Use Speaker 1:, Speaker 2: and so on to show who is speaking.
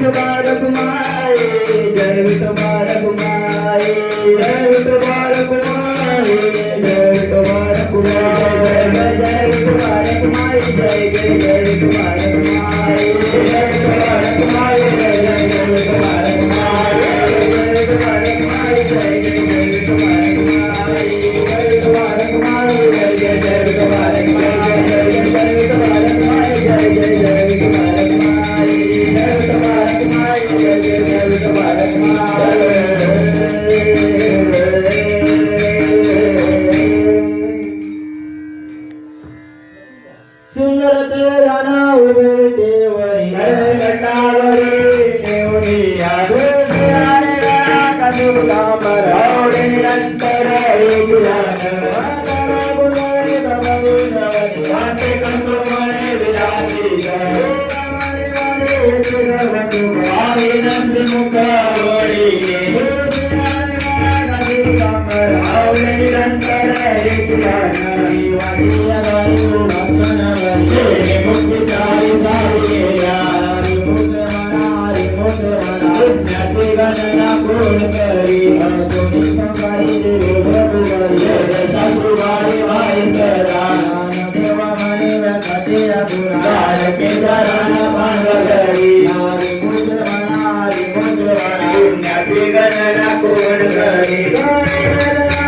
Speaker 1: विठोबा रखुमाई जय विठोबा रखुमाई जय विठोबा रखुमाई जय विठोबा रखुमाई जय विठोबा रखुमाई जय जय जय विठोबा रखुमाई जय विठोबा रखुमाई जय जय जय विठोबा रखुमाई जय विठोबा रखुमाई जय जय जय विठोबा रखुमाई जय विठोबा रखुमाई जय जय जय विठोबा रखुमाई जय जय जय विठोबा रखुमाई जय जय जय विठोबा रखुमाई जय विठोबा रखुमाई जय जय जय विठोबा रखुमाई सुंदर तेराना उभे देवरी घटावरी देवरी आगोनी आणि राका दुर्गा मरावडे निरंतर एकरान माता गुणवरी गुणवरी वाटे कंट्रोमणे विराजी आई नंदी मुखवडी आवडे निरंतर एकरान वादिया गायू मुक्ति चारी सारी यारी मुद्रमनारी मुद्रमना ज्ञाति गणना पूर्ण करी भक्तों संगाई देव प्रभु करिए शास्त्रु वारी भाई सदाना देवा मणि वेंकटे अपुरार के चरण भंग करी नारी मुद्रमनारी मुद्रमना ज्ञाति गणना पूर्ण करी